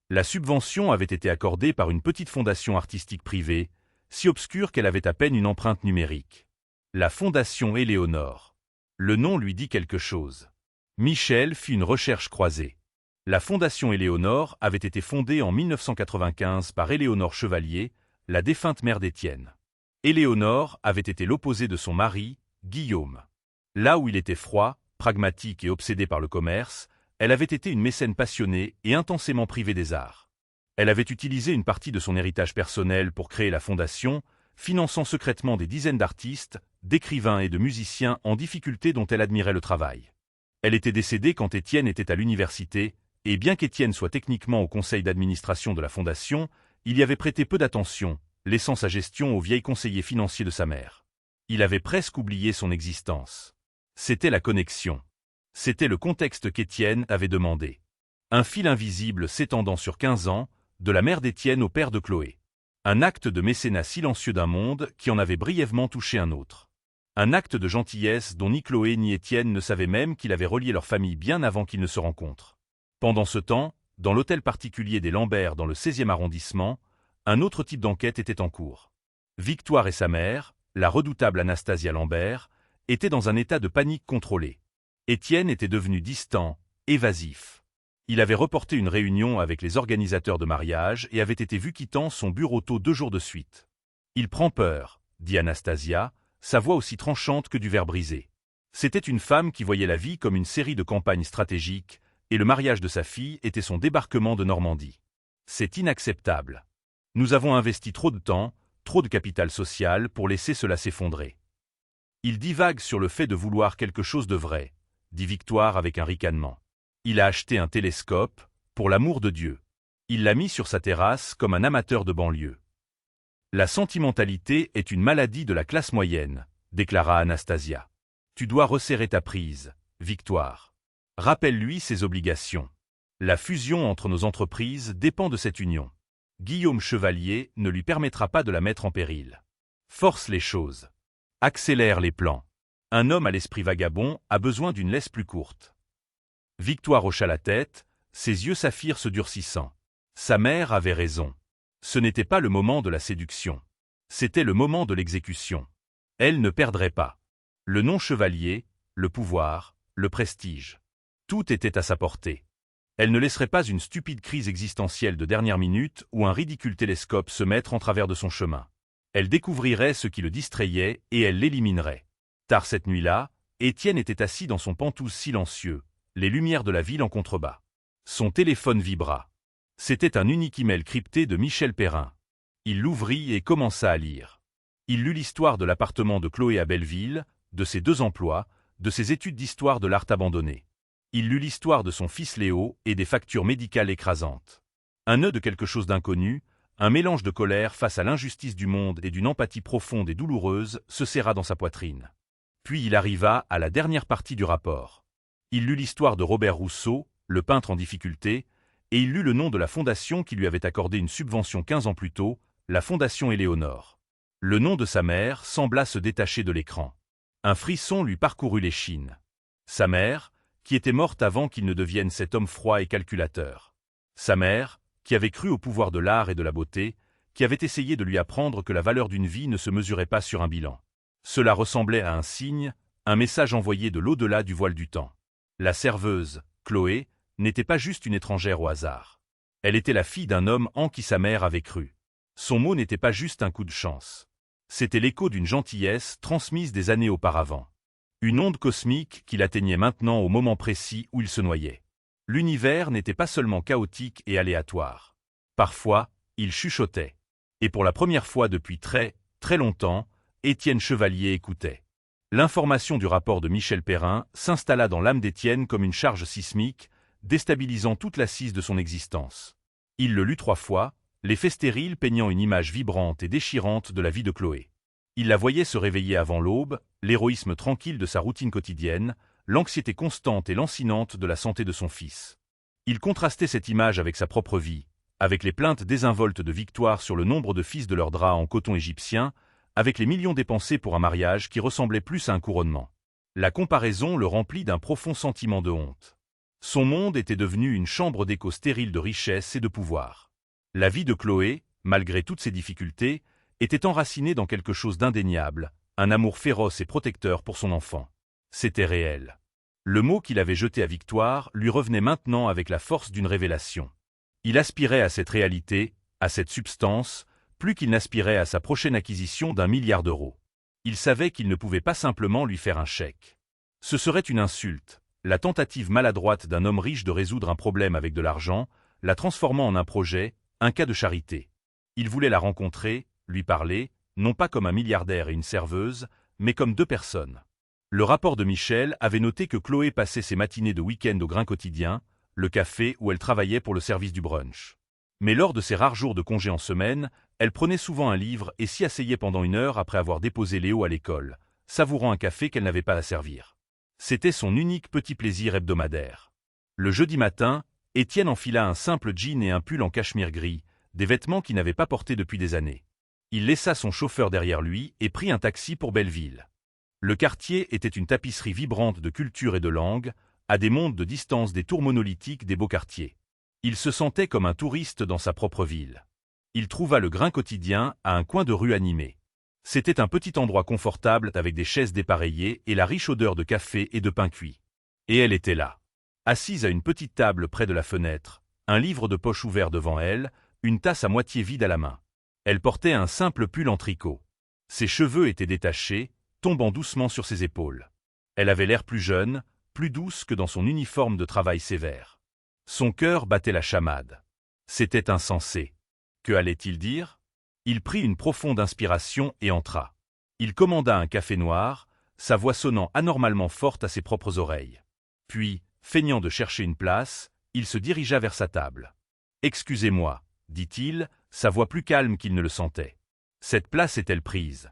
S1: La subvention avait été accordée par une petite fondation artistique privée, si obscure qu'elle avait à peine une empreinte numérique. La Fondation Éléonore. Le nom lui dit quelque chose. Michel fit une recherche croisée. La Fondation Éléonore avait été fondée en 1995 par Éléonore Chevalier, la défunte mère d'Étienne. Éléonore avait été l'opposé de son mari, Guillaume. Là où il était froid, pragmatique et obsédé par le commerce, elle avait été une mécène passionnée et intensément privée des arts. Elle avait utilisé une partie de son héritage personnel pour créer la Fondation, finançant secrètement des dizaines d'artistes, d'écrivains et de musiciens en difficulté dont elle admirait le travail. Elle était décédée quand Étienne était à l'université, et bien qu'Étienne soit techniquement au conseil d'administration de la Fondation, il y avait prêté peu d'attention, laissant sa gestion au vieil conseiller financier de sa mère. Il avait presque oublié son existence. C'était la connexion. C'était le contexte qu'Étienne avait demandé. Un fil invisible s'étendant sur 15 ans, de la mère d'Étienne au père de Chloé. Un acte de mécénat silencieux d'un monde qui en avait brièvement touché un autre. Un acte de gentillesse dont ni Chloé ni Étienne ne savaient même qu'il avait relié leur famille bien avant qu'ils ne se rencontrent. Pendant ce temps, dans l'hôtel particulier des Lambert dans le 16e arrondissement, un autre type d'enquête était en cours. Victoire et sa mère, la redoutable Anastasia Lambert, étaient dans un état de panique contrôlée. Étienne était devenu distant, évasif. Il avait reporté une réunion avec les organisateurs de mariage et avait été vu quittant son bureau tôt 2 jours de suite. « Il prend peur », dit Anastasia, sa voix aussi tranchante que du verre brisé. C'était une femme qui voyait la vie comme une série de campagnes stratégiques, et le mariage de sa fille était son débarquement de Normandie. C'est inacceptable. Nous avons investi trop de temps, trop de capital social pour laisser cela s'effondrer. Il divague sur le fait de vouloir quelque chose de vrai, dit Victoire avec un ricanement. Il a acheté un télescope, pour l'amour de Dieu. Il l'a mis sur sa terrasse comme un amateur de banlieue. La sentimentalité est une maladie de la classe moyenne, déclara Anastasia. Tu dois resserrer ta prise, Victoire. Rappelle-lui ses obligations. La fusion entre nos entreprises dépend de cette union. Guillaume Chevalier ne lui permettra pas de la mettre en péril. Force les choses. Accélère les plans. Un homme à l'esprit vagabond a besoin d'une laisse plus courte. Victoire hocha la tête, ses yeux saphir se durcissant. Sa mère avait raison. Ce n'était pas le moment de la séduction. C'était le moment de l'exécution. Elle ne perdrait pas. Le nom chevalier, le pouvoir, le prestige. Tout était à sa portée. Elle ne laisserait pas une stupide crise existentielle de dernière minute ou un ridicule télescope se mettre en travers de son chemin. Elle découvrirait ce qui le distrayait et elle l'éliminerait. Tard cette nuit-là, Étienne était assis dans son penthouse silencieux, les lumières de la ville en contrebas. Son téléphone vibra. C'était un unique email crypté de Michel Perrin. Il l'ouvrit et commença à lire. Il lut l'histoire de l'appartement de Chloé à Belleville, de ses 2 emplois, de ses études d'histoire de l'art abandonné. Il lut l'histoire de son fils Léo et des factures médicales écrasantes. Un nœud de quelque chose d'inconnu, un mélange de colère face à l'injustice du monde et d'une empathie profonde et douloureuse se serra dans sa poitrine. Puis il arriva à la dernière partie du rapport. Il lut l'histoire de Robert Rousseau, le peintre en difficulté, et il lut le nom de la fondation qui lui avait accordé une subvention 15 ans plus tôt, la Fondation Éléonore. Le nom de sa mère sembla se détacher de l'écran. Un frisson lui parcourut l'échine. Sa mère, qui était morte avant qu'il ne devienne cet homme froid et calculateur. Sa mère, qui avait cru au pouvoir de l'art et de la beauté, qui avait essayé de lui apprendre que la valeur d'une vie ne se mesurait pas sur un bilan. Cela ressemblait à un signe, un message envoyé de l'au-delà du voile du temps. La serveuse, Chloé, n'était pas juste une étrangère au hasard. Elle était la fille d'un homme en qui sa mère avait cru. Son mot n'était pas juste un coup de chance. C'était l'écho d'une gentillesse transmise des années auparavant. Une onde cosmique qui l'atteignait maintenant au moment précis où il se noyait. L'univers n'était pas seulement chaotique et aléatoire. Parfois, il chuchotait. Et pour la première fois depuis très, très longtemps, Étienne Chevalier écoutait. L'information du rapport de Michel Perrin s'installa dans l'âme d'Étienne comme une charge sismique, déstabilisant toute l'assise de son existence. Il le lut 3 fois, les faits stériles peignant une image vibrante et déchirante de la vie de Chloé. Il la voyait se réveiller avant l'aube, l'héroïsme tranquille de sa routine quotidienne, l'anxiété constante et lancinante de la santé de son fils. Il contrastait cette image avec sa propre vie, avec les plaintes désinvoltes de Victoire sur le nombre de fils de leurs draps en coton égyptien, avec les millions dépensés pour un mariage qui ressemblait plus à un couronnement. La comparaison le remplit d'un profond sentiment de honte. Son monde était devenu une chambre d'écho stérile de richesse et de pouvoir. La vie de Chloé, malgré toutes ses difficultés, était enracinée dans quelque chose d'indéniable, un amour féroce et protecteur pour son enfant. C'était réel. Le mot qu'il avait jeté à Victoire lui revenait maintenant avec la force d'une révélation. Il aspirait à cette réalité, à cette substance, plus qu'il n'aspirait à sa prochaine acquisition d'1 milliard d'euros. Il savait qu'il ne pouvait pas simplement lui faire un chèque. Ce serait une insulte, la tentative maladroite d'un homme riche de résoudre un problème avec de l'argent, la transformant en un projet, un cas de charité. Il voulait la rencontrer, lui parler, non pas comme un milliardaire et une serveuse, mais comme 2 personnes. Le rapport de Michel avait noté que Chloé passait ses matinées de week-end au Grain Quotidien, le café où elle travaillait pour le service du brunch. Mais lors de ses rares jours de congé en semaine, elle prenait souvent un livre et s'y asseyait pendant 1 heure après avoir déposé Léo à l'école, savourant un café qu'elle n'avait pas à servir. C'était son unique petit plaisir hebdomadaire. Le jeudi matin, Étienne enfila un simple jean et un pull en cachemire gris, des vêtements qu'il n'avait pas portés depuis des années. Il laissa son chauffeur derrière lui et prit un taxi pour Belleville. Le quartier était une tapisserie vibrante de culture et de langue, à des mondes de distance des tours monolithiques des beaux quartiers. Il se sentait comme un touriste dans sa propre ville. Il trouva le Grain Quotidien à un coin de rue animé. C'était un petit endroit confortable avec des chaises dépareillées et la riche odeur de café et de pain cuit. Et elle était là. Assise à une petite table près de la fenêtre, un livre de poche ouvert devant elle, une tasse à moitié vide à la main. Elle portait un simple pull en tricot. Ses cheveux étaient détachés, tombant doucement sur ses épaules. Elle avait l'air plus jeune, plus douce que dans son uniforme de travail sévère. Son cœur battait la chamade. C'était insensé. Que allait-il dire? Il prit une profonde inspiration et entra. Il commanda un café noir, sa voix sonnant anormalement forte à ses propres oreilles. Puis, feignant de chercher une place, il se dirigea vers sa table. « Excusez-moi, » dit-il, sa voix plus calme qu'il ne le sentait. « Cette place est-elle prise ?»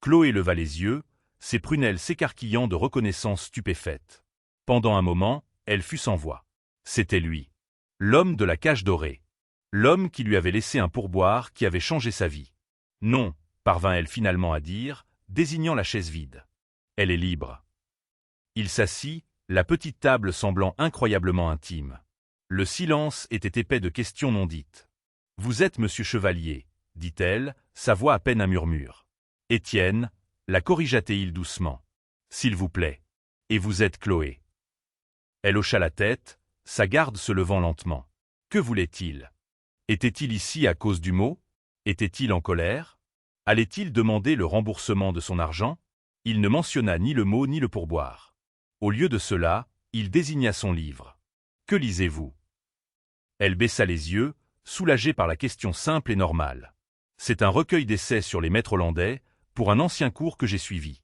S1: Chloé leva les yeux, ses prunelles s'écarquillant de reconnaissance stupéfaite. Pendant un moment, elle fut sans voix. C'était lui. L'homme de la cage dorée. L'homme qui lui avait laissé un pourboire qui avait changé sa vie. Non, parvint-elle finalement à dire, désignant la chaise vide. Elle est libre. Il s'assit, la petite table semblant incroyablement intime. Le silence était épais de questions non dites. « Vous êtes monsieur Chevalier, » dit-elle, sa voix à peine un murmure. « Étienne, » la corrigea-t-il doucement. « S'il vous plaît. Et vous êtes Chloé. » Elle hocha la tête, sa garde se levant lentement. Que voulait-il? Était-il ici à cause du mot? Était-il en colère? Allait-il demander le remboursement de son argent? Il ne mentionna ni le mot ni le pourboire. Au lieu de cela, il désigna son livre. « Que lisez-vous » Elle baissa les yeux, soulagée par la question simple et normale. « C'est un recueil d'essais sur les maîtres hollandais, pour un ancien cours que j'ai suivi. »«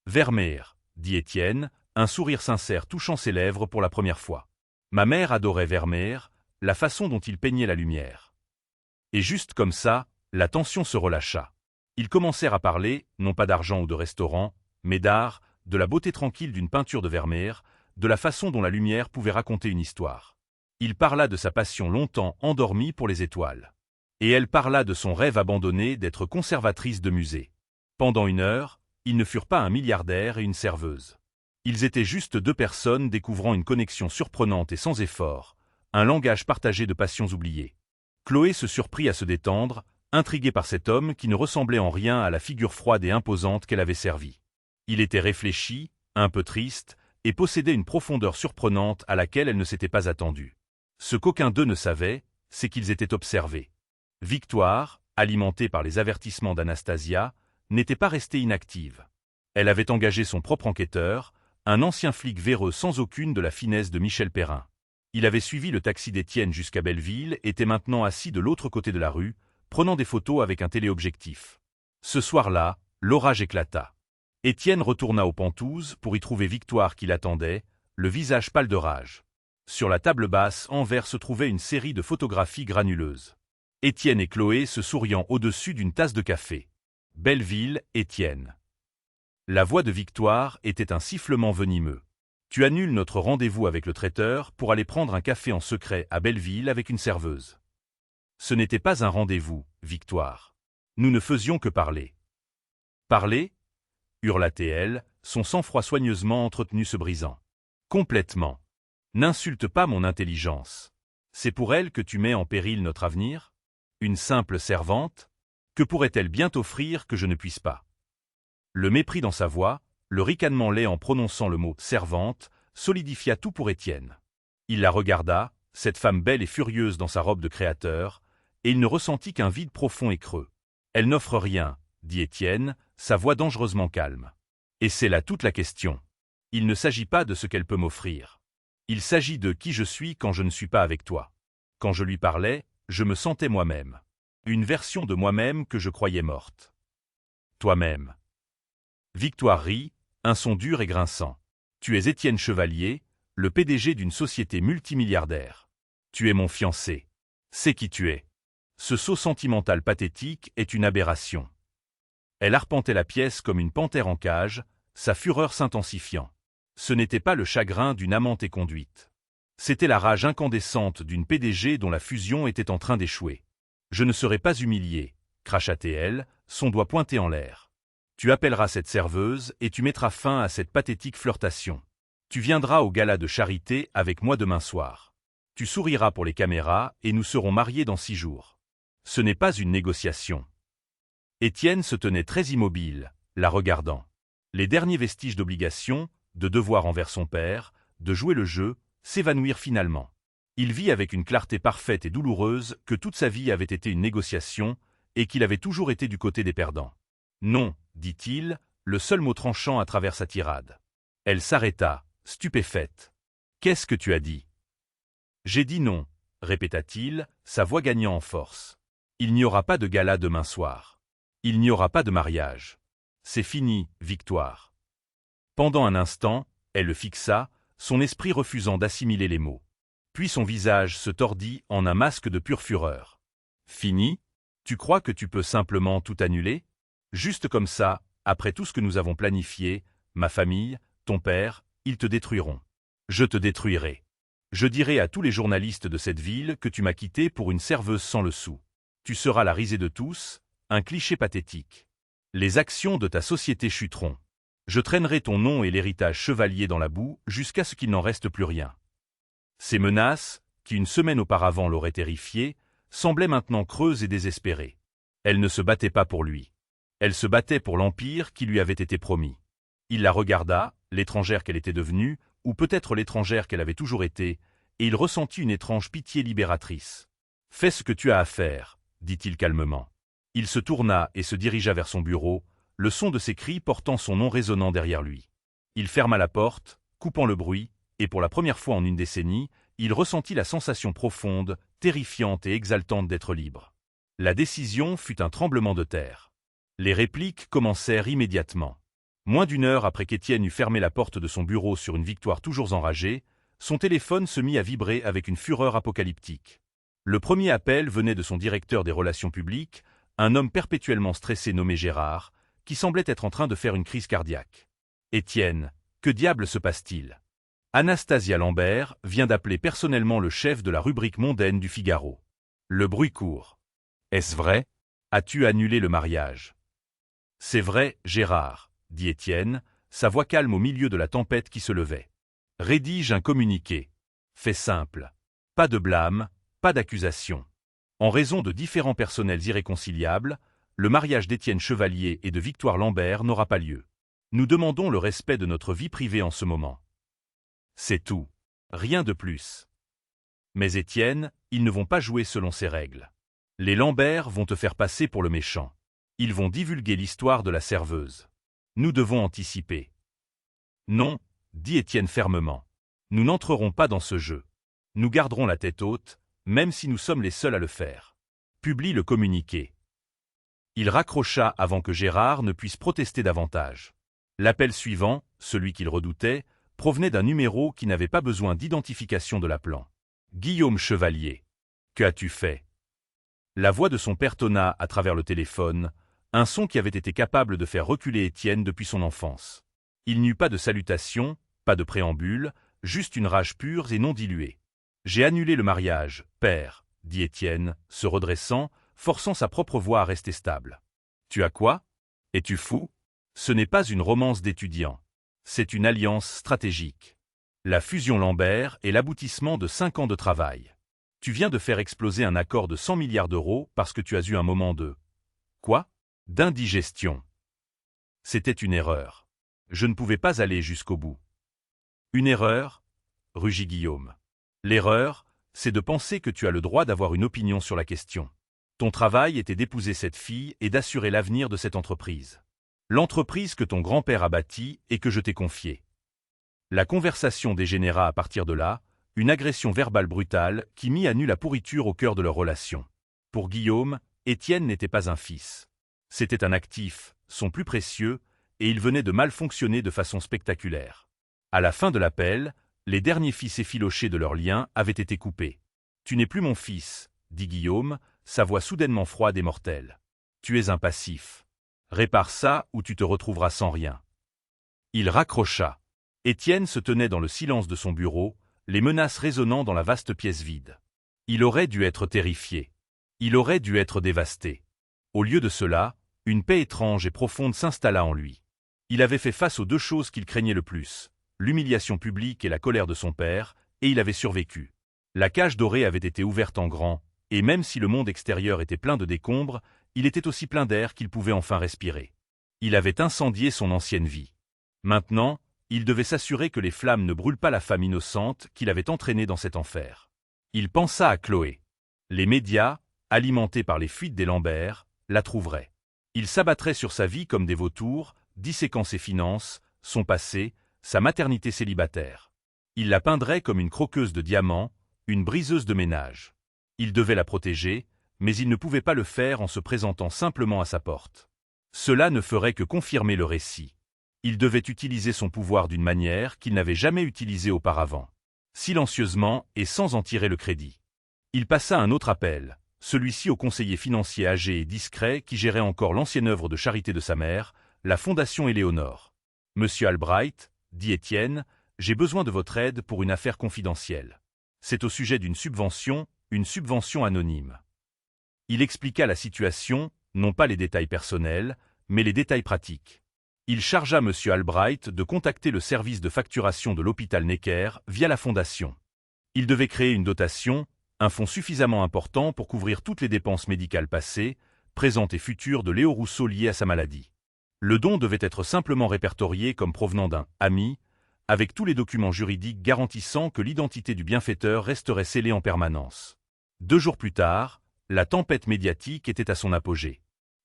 S1: Vermeer, » dit Étienne, un sourire sincère touchant ses lèvres pour la première fois. « Ma mère adorait Vermeer, la façon dont il peignait la lumière. » Et juste comme ça, la tension se relâcha. Ils commencèrent à parler, non pas d'argent ou de restaurant, mais d'art, de la beauté tranquille d'une peinture de Vermeer, de la façon dont la lumière pouvait raconter une histoire. Il parla de sa passion longtemps endormie pour les étoiles. Et elle parla de son rêve abandonné d'être conservatrice de musée. Pendant 1 heure, ils ne furent pas un milliardaire et une serveuse. Ils étaient juste deux personnes découvrant une connexion surprenante et sans effort, un langage partagé de passions oubliées. Chloé se surprit à se détendre, intriguée par cet homme qui ne ressemblait en rien à la figure froide et imposante qu'elle avait servie. Il était réfléchi, un peu triste, et possédait une profondeur surprenante à laquelle elle ne s'était pas attendue. Ce qu'aucun d'eux ne savait, c'est qu'ils étaient observés. Victoire, alimentée par les avertissements d'Anastasia, n'était pas restée inactive. Elle avait engagé son propre enquêteur, un ancien flic véreux sans aucune de la finesse de Michel Perrin. Il avait suivi le taxi d'Étienne jusqu'à Belleville et était maintenant assis de l'autre côté de la rue, prenant des photos avec un téléobjectif. Ce soir-là, l'orage éclata. Étienne retourna aux Pentouzes pour y trouver Victoire qui l'attendait, le visage pâle de rage. Sur la table basse en verre se trouvait une série de photographies granuleuses. Étienne et Chloé se souriant au-dessus d'une tasse de café. Belleville, Étienne. La voix de Victoire était un sifflement venimeux. Tu annules notre rendez-vous avec le traiteur pour aller prendre un café en secret à Belleville avec une serveuse. Ce n'était pas un rendez-vous, Victoire. Nous ne faisions que parler. Parler ? Hurla-t-elle, son sang-froid soigneusement entretenu se brisant. Complètement. N'insulte pas mon intelligence. C'est pour elle que tu mets en péril notre avenir ? Une simple servante ? Que pourrait-elle bien t'offrir que je ne puisse pas ? Le mépris dans sa voix, le ricanement laid en prononçant le mot « servante » solidifia tout pour Étienne. Il la regarda, cette femme belle et furieuse dans sa robe de créateur, et il ne ressentit qu'un vide profond et creux. « Elle n'offre rien », dit Étienne, sa voix dangereusement calme. « Et c'est là toute la question. Il ne s'agit pas de ce qu'elle peut m'offrir. Il s'agit de qui je suis quand je ne suis pas avec toi. Quand je lui parlais, je me sentais moi-même. Une version de moi-même que je croyais morte. Toi-même. » Victoire rit, un son dur et grinçant. Tu es Étienne Chevalier, le PDG d'une société multimilliardaire. Tu es mon fiancé. C'est qui tu es. Ce saut sentimental pathétique est une aberration. Elle arpentait la pièce comme une panthère en cage, sa fureur s'intensifiant. Ce n'était pas le chagrin d'une amante éconduite. C'était la rage incandescente d'une PDG dont la fusion était en train d'échouer. Je ne serai pas humilié, cracha-t-elle, son doigt pointé en l'air. Tu appelleras cette serveuse et tu mettras fin à cette pathétique flirtation. Tu viendras au gala de charité avec moi demain soir. Tu souriras pour les caméras et nous serons mariés dans 6 jours. Ce n'est pas une négociation. Étienne se tenait très immobile, la regardant. Les derniers vestiges d'obligation, de devoir envers son père, de jouer le jeu, s'évanouirent finalement. Il vit avec une clarté parfaite et douloureuse que toute sa vie avait été une négociation et qu'il avait toujours été du côté des perdants. Non, dit-il, le seul mot tranchant à travers sa tirade. Elle s'arrêta, stupéfaite. Qu'est-ce que tu as dit ? J'ai dit non, répéta-t-il, sa voix gagnant en force. Il n'y aura pas de gala demain soir. Il n'y aura pas de mariage. C'est fini, Victoire. Pendant un instant, elle le fixa, son esprit refusant d'assimiler les mots. Puis son visage se tordit en un masque de pure fureur. Fini ? Tu crois que tu peux simplement tout annuler ? Juste comme ça, après tout ce que nous avons planifié, ma famille, ton père, ils te détruiront. Je te détruirai. Je dirai à tous les journalistes de cette ville que tu m'as quitté pour une serveuse sans le sou. Tu seras la risée de tous, un cliché pathétique. Les actions de ta société chuteront. Je traînerai ton nom et l'héritage chevalier dans la boue jusqu'à ce qu'il n'en reste plus rien. Ces menaces, qui une semaine auparavant l'auraient terrifié, semblaient maintenant creuses et désespérées. Elle ne se battait pas pour lui. Elle se battait pour l'empire qui lui avait été promis. Il la regarda, l'étrangère qu'elle était devenue, ou peut-être l'étrangère qu'elle avait toujours été, et il ressentit une étrange pitié libératrice. « Fais ce que tu as à faire, » dit-il calmement. Il se tourna et se dirigea vers son bureau, le son de ses cris portant son nom résonnant derrière lui. Il ferma la porte, coupant le bruit, et pour la première fois en une décennie, il ressentit la sensation profonde, terrifiante et exaltante d'être libre. La décision fut un tremblement de terre. Les répliques commencèrent immédiatement. Moins d'une heure après qu'Étienne eut fermé la porte de son bureau sur une Victoire toujours enragée, son téléphone se mit à vibrer avec une fureur apocalyptique. Le premier appel venait de son directeur des relations publiques, un homme perpétuellement stressé nommé Gérard, qui semblait être en train de faire une crise cardiaque. « Étienne, que diable se passe-t-il ? Anastasia Lambert vient d'appeler personnellement le chef de la rubrique mondaine du Figaro. Le bruit court. Est-ce vrai ? As-tu annulé le mariage ? C'est vrai, Gérard, dit Étienne, sa voix calme au milieu de la tempête qui se levait. Rédige un communiqué. Fait simple. Pas de blâme, pas d'accusation. En raison de différents personnels irréconciliables, le mariage d'Étienne Chevalier et de Victoire Lambert n'aura pas lieu. Nous demandons le respect de notre vie privée en ce moment. C'est tout. Rien de plus. Mais Étienne, ils ne vont pas jouer selon ces règles. Les Lambert vont te faire passer pour le méchant. Ils vont divulguer l'histoire de la serveuse. Nous devons anticiper. Non, dit Étienne fermement. Nous n'entrerons pas dans ce jeu. Nous garderons la tête haute, même si nous sommes les seuls à le faire. Publie le communiqué. Il raccrocha avant que Gérard ne puisse protester davantage. L'appel suivant, celui qu'il redoutait, provenait d'un numéro qui n'avait pas besoin d'identification de l'appelant. Guillaume Chevalier. Qu'as-tu fait? La voix de son père tonna à travers le téléphone, un son qui avait été capable de faire reculer Étienne depuis son enfance. Il n'y eut pas de salutation, pas de préambule, juste une rage pure et non diluée. J'ai annulé le mariage, père, dit Étienne, se redressant, forçant sa propre voix à rester stable. Tu as quoi? Es-tu fou? Ce n'est pas une romance d'étudiant. C'est une alliance stratégique. La fusion Lambert est l'aboutissement de 5 ans de travail. Tu viens de faire exploser un accord de 100 milliards d'euros parce que tu as eu un moment de... Quoi? D'indigestion. C'était une erreur. Je ne pouvais pas aller jusqu'au bout. Une erreur? Rugit Guillaume. L'erreur, c'est de penser que tu as le droit d'avoir une opinion sur la question. Ton travail était d'épouser cette fille et d'assurer l'avenir de cette entreprise. L'entreprise que ton grand-père a bâtie et que je t'ai confiée. La conversation dégénéra à partir de là, une agression verbale brutale qui mit à nu la pourriture au cœur de leur relation. Pour Guillaume, Étienne n'était pas un fils. C'était un actif, son plus précieux, et il venait de mal fonctionner de façon spectaculaire. À la fin de l'appel, les derniers fils effilochés de leur lien avaient été coupés. « Tu n'es plus mon fils », dit Guillaume, sa voix soudainement froide et mortelle. « Tu es un passif. Répare ça ou tu te retrouveras sans rien. » Il raccrocha. Étienne se tenait dans le silence de son bureau, les menaces résonnant dans la vaste pièce vide. Il aurait dû être terrifié. Il aurait dû être dévasté. Au lieu de cela, une paix étrange et profonde s'installa en lui. Il avait fait face aux 2 choses qu'il craignait le plus, l'humiliation publique et la colère de son père, et il avait survécu. La cage dorée avait été ouverte en grand, et même si le monde extérieur était plein de décombres, il était aussi plein d'air qu'il pouvait enfin respirer. Il avait incendié son ancienne vie. Maintenant, il devait s'assurer que les flammes ne brûlent pas la femme innocente qu'il avait entraînée dans cet enfer. Il pensa à Chloé. Les médias, alimentés par les fuites des Lambert, la trouveraient. Ils s'abattraient sur sa vie comme des vautours, disséquant ses finances, son passé, sa maternité célibataire. Il la peindrait comme une croqueuse de diamants, une briseuse de ménage. Il devait la protéger, mais il ne pouvait pas le faire en se présentant simplement à sa porte. Cela ne ferait que confirmer le récit. Il devait utiliser son pouvoir d'une manière qu'il n'avait jamais utilisée auparavant. Silencieusement et sans en tirer le crédit. Il passa un autre appel, celui-ci au conseiller financier âgé et discret qui gérait encore l'ancienne œuvre de charité de sa mère, la Fondation Éléonore. « Monsieur Albright, dit Étienne, j'ai besoin de votre aide pour une affaire confidentielle. C'est au sujet d'une subvention anonyme. » Il expliqua la situation, non pas les détails personnels, mais les détails pratiques. Il chargea M. Albright de contacter le service de facturation de l'hôpital Necker via la fondation. Il devait créer une dotation, un fonds suffisamment important pour couvrir toutes les dépenses médicales passées, présentes et futures de Léo Rousseau liées à sa maladie. Le don devait être simplement répertorié comme provenant d'un « ami », avec tous les documents juridiques garantissant que l'identité du bienfaiteur resterait scellée en permanence. 2 jours plus tard, la tempête médiatique était à son apogée.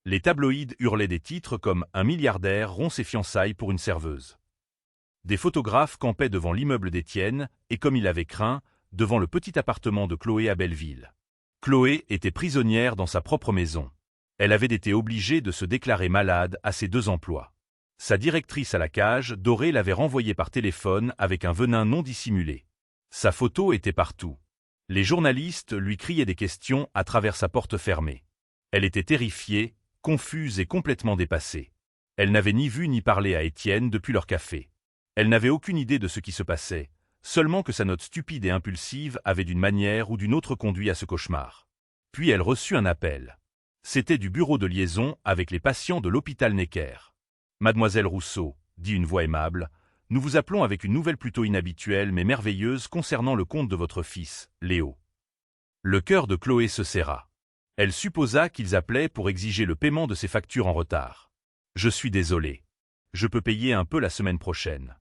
S1: Les tabloïds hurlaient des titres comme « Un milliardaire rompt ses fiançailles pour une serveuse ». Des photographes campaient devant l'immeuble d'Étienne et, comme il avait craint, devant le petit appartement de Chloé à Belleville. Chloé était prisonnière dans sa propre maison. Elle avait été obligée de se déclarer malade à ses 2 emplois. Sa directrice à la cage dorée l'avait renvoyée par téléphone avec un venin non dissimulé. Sa photo était partout. Les journalistes lui criaient des questions à travers sa porte fermée. Elle était terrifiée, confuse et complètement dépassée. Elle n'avait ni vu ni parlé à Étienne depuis leur café. Elle n'avait aucune idée de ce qui se passait, seulement que sa note stupide et impulsive avait d'une manière ou d'une autre conduit à ce cauchemar. Puis elle reçut un appel. C'était du bureau de liaison avec les patients de l'hôpital Necker. « Mademoiselle Rousseau, dit une voix aimable, nous vous appelons avec une nouvelle plutôt inhabituelle mais merveilleuse concernant le compte de votre fils, Léo. Le cœur de Chloé se serra. Elle supposa qu'ils appelaient pour exiger le paiement de ses factures en retard. Je suis désolé. Je peux payer un peu la semaine prochaine.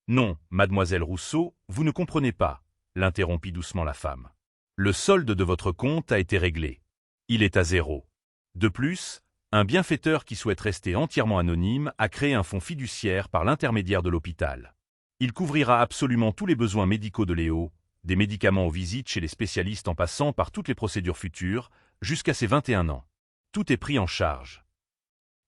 S1: Non, mademoiselle Rousseau, vous ne comprenez pas, l'interrompit doucement la femme. Le solde de votre compte a été réglé. Il est à 0. De plus, un bienfaiteur qui souhaite rester entièrement anonyme a créé un fonds fiduciaire par l'intermédiaire de l'hôpital. Il couvrira absolument tous les besoins médicaux de Léo, des médicaments aux visites chez les spécialistes en passant par toutes les procédures futures, jusqu'à ses 21 ans. Tout est pris en charge.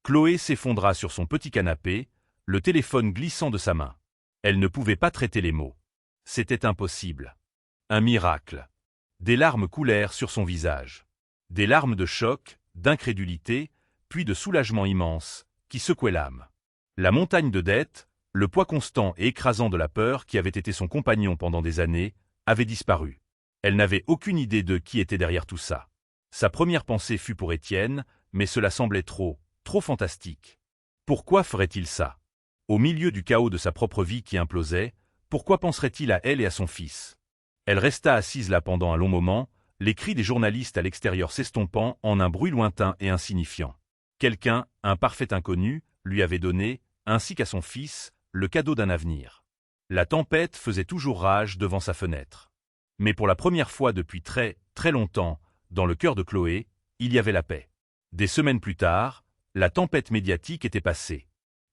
S1: Chloé s'effondra sur son petit canapé, le téléphone glissant de sa main. Elle ne pouvait pas traiter les mots. C'était impossible. Un miracle. Des larmes coulèrent sur son visage. Des larmes de choc, d'incrédulité, puis de soulagement immense, qui secouaient l'âme. La montagne de dettes, le poids constant et écrasant de la peur qui avait été son compagnon pendant des années, avait disparu. Elle n'avait aucune idée de qui était derrière tout ça. Sa première pensée fut pour Étienne, mais cela semblait trop fantastique. Pourquoi ferait-il ça? Au milieu du chaos de sa propre vie qui implosait, pourquoi penserait-il à elle et à son fils? Elle resta assise là pendant un long moment, les cris des journalistes à l'extérieur s'estompant en un bruit lointain et insignifiant. Quelqu'un, un parfait inconnu, lui avait donné, ainsi qu'à son fils, le cadeau d'un avenir. La tempête faisait toujours rage devant sa fenêtre. Mais pour la première fois depuis très longtemps, dans le cœur de Chloé, il y avait la paix. Des semaines plus tard, la tempête médiatique était passée.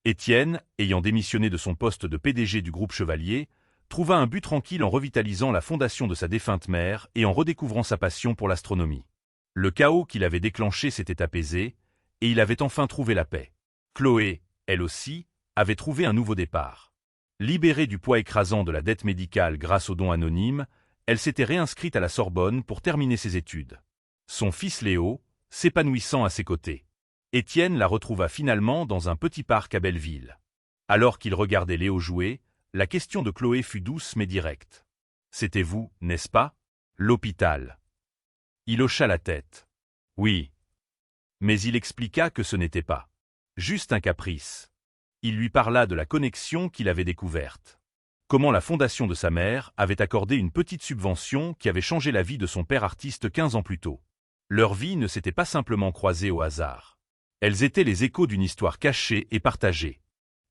S1: Étienne, ayant démissionné de son poste de PDG du groupe Chevalier, trouva un but tranquille en revitalisant la fondation de sa défunte mère et en redécouvrant sa passion pour l'astronomie. Le chaos qu'il avait déclenché s'était apaisé, et il avait enfin trouvé la paix. Chloé, elle aussi, avait trouvé un nouveau départ. Libérée du poids écrasant de la dette médicale grâce aux dons anonymes, elle s'était réinscrite à la Sorbonne pour terminer ses études. Son fils Léo, s'épanouissant à ses côtés. Étienne la retrouva finalement dans un petit parc à Belleville. Alors qu'il regardait Léo jouer, la question de Chloé fut douce mais directe. « C'était vous, n'est-ce pas? L'hôpital. » Il hocha la tête. « Oui. » Mais il expliqua que ce n'était pas juste un caprice. Il lui parla de la connexion qu'il avait découverte. Comment la fondation de sa mère avait accordé une petite subvention qui avait changé la vie de son père artiste 15 ans plus tôt. Leur vie ne s'était pas simplement croisée au hasard. Elles étaient les échos d'une histoire cachée et partagée.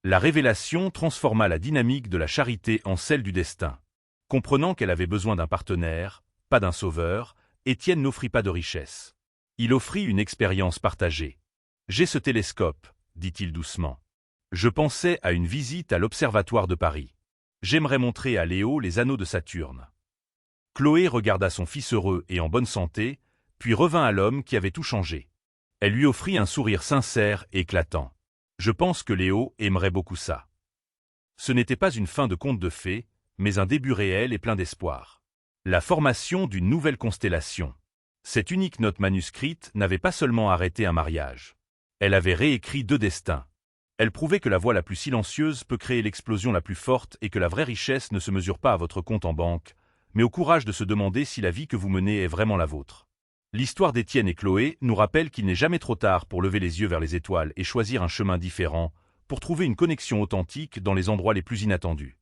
S1: La révélation transforma la dynamique de la charité en celle du destin. Comprenant qu'elle avait besoin d'un partenaire, pas d'un sauveur, Étienne n'offrit pas de richesse. Il offrit une expérience partagée. « J'ai ce télescope, » dit-il doucement. « Je pensais à une visite à l'Observatoire de Paris. J'aimerais montrer à Léo les anneaux de Saturne. » Chloé regarda son fils heureux et en bonne santé, puis revint à l'homme qui avait tout changé. Elle lui offrit un sourire sincère et éclatant. « Je pense que Léo aimerait beaucoup ça. » Ce n'était pas une fin de conte de fées, mais un début réel et plein d'espoir. La formation d'une nouvelle constellation. Cette unique note manuscrite n'avait pas seulement arrêté un mariage. Elle avait réécrit 2 destins. Elle prouvait que la voix la plus silencieuse peut créer l'explosion la plus forte et que la vraie richesse ne se mesure pas à votre compte en banque, mais au courage de se demander si la vie que vous menez est vraiment la vôtre. L'histoire d'Étienne et Chloé nous rappelle qu'il n'est jamais trop tard pour lever les yeux vers les étoiles et choisir un chemin différent, pour trouver une connexion authentique dans les endroits les plus inattendus.